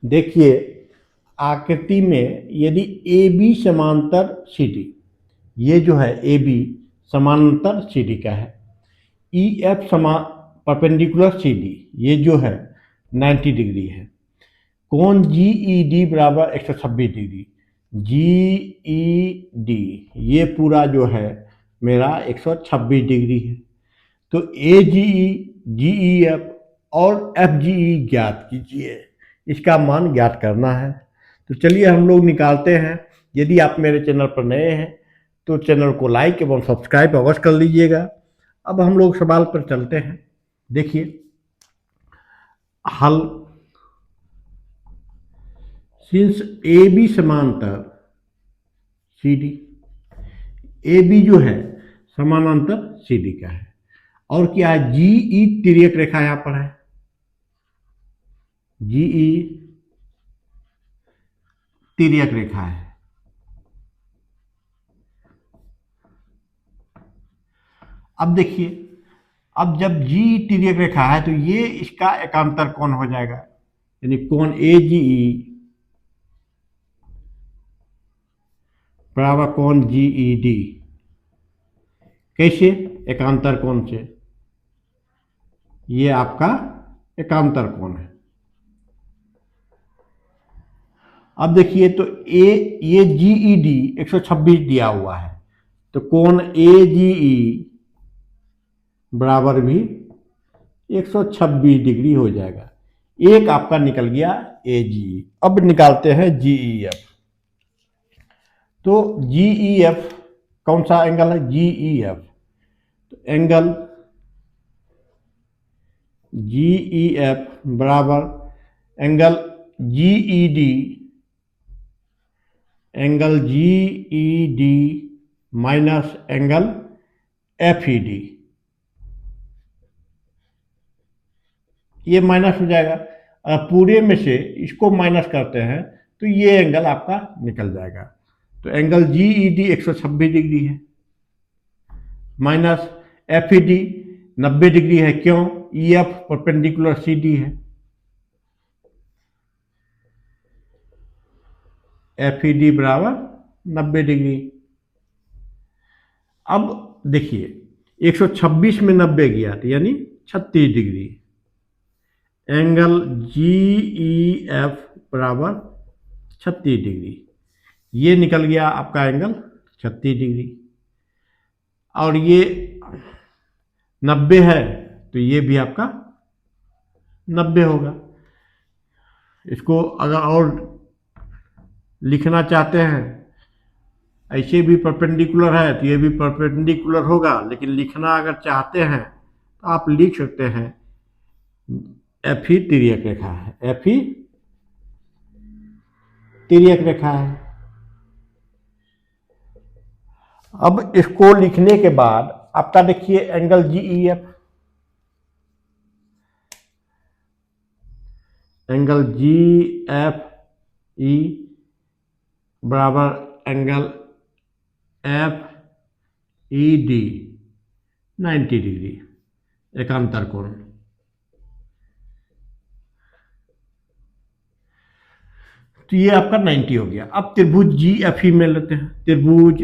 देखिए आकृति में यदि ए बी समांतर सी डी, ये जो है ए बी समांतर सी डी का है, E F perpendicular C D, ये जो है 90 डिग्री है, कोण जी ई डी बराबर 126 डिग्री, जी ई डी ये पूरा जो है मेरा 126 डिग्री है। तो ए जी ई एफ और एफ जी ई ज्ञात कीजिए, इसका मान ज्ञात करना है। तो चलिए हम लोग निकालते हैं। यदि आप मेरे चैनल पर नए हैं तो चैनल को लाइक एवं सब्सक्राइब अवश्य कर लीजिएगा। अब हम लोग सवाल पर चलते हैं। देखिए हल, सिंस ए बी समांतर सी डी, ए बी जो है समानांतर सी डी का है, और क्या है जी ई तिर्यक रेखा यहां पर है, जी ई तिर्यक रेखा है। अब देखिए, अब जब जी तिर्यक रेखा है तो ये इसका एकांतर कोण हो जाएगा, यानी कोण ए जी ई बराबर कोण जी ई डी। कैसे? एकांतर कोण से, ये आपका एकांतर कोण है। अब देखिए तो ये जी ई डी 126 दिया हुआ है, तो कोण ए जी ई बराबर भी 126 डिग्री हो जाएगा। एक आपका निकल गया ए जी ई। अब निकालते हैं जी ई एफ। तो जी ई एफ कौन सा एंगल है? जी ई एफ। तो एंगल जी ई एफ बराबर angle G E D, angle G E D minus angle F E D, ये माइनस हो जाएगा। पूरे में से इसको माइनस करते हैं तो ये एंगल आपका निकल जाएगा। तो angle G E D 126 degree है, minus F E D 90 degree है। क्यों? E F perpendicular C D है, एफ ई डी बराबर 90 डिग्री। अब देखिए 126 में 90 गया तो यानी 36 degree. Angle G E F बराबर 36 डिग्री, ये निकल गया आपका एंगल 36 डिग्री। और ये 90 है तो ये भी आपका 90 होगा। इसको अगर और लिखना चाहते हैं, ऐसे भी परपेंडिकुलर है तो ये भी परपेंडिकुलर होगा, लेकिन लिखना अगर चाहते हैं तो आप लिख सकते हैं एफ ई तिर्यक रेखा है, एफ ई तिर्यक रेखा है। अब इसको लिखने के बाद आपका देखिए angle G E F, angle G F E बराबर angle F E D 90 degree, एकांतर कोण। तो ये आपका 90 हो गया। अब त्रिभुज जी एफ ई में लेते हैं। त्रिभुज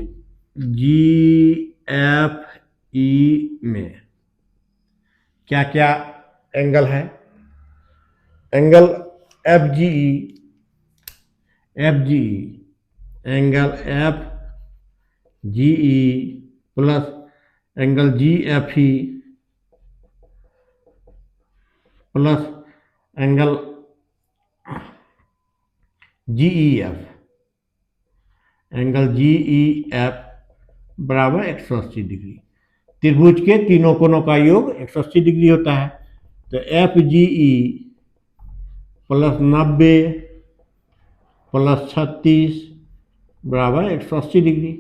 जी एफ ई में क्या क्या एंगल है? Angle F G E, angle F G E plus angle G F E plus angle G E F, angle G E F बराबर 180 डिग्री। त्रिभुज के तीनों कोणों का योग 180 डिग्री होता है। तो F G E plus 90 plus 36 बराबर 180 डिग्री।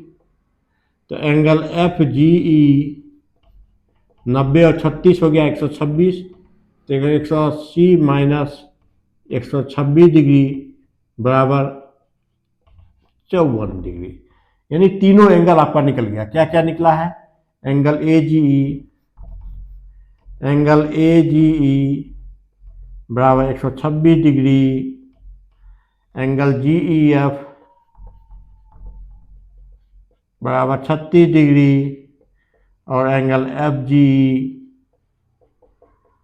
तो एंगल एफ जी ई 90 और 36 हो गया 126, तो 180 माइनस 126 डिग्री बराबर 54 डिग्री। यानी तीनों एंगल आपका निकल गया। क्या क्या निकला है? एंगल ए जी ई बराबर 126 degree angle G E F बराबर 36 डिग्री और एंगल एफ जी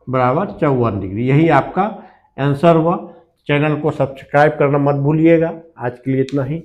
बराबर 54 डिग्री। यही आपका आंसर हुआ। चैनल को सब्सक्राइब करना मत भूलिएगा। आज के लिए इतना ही।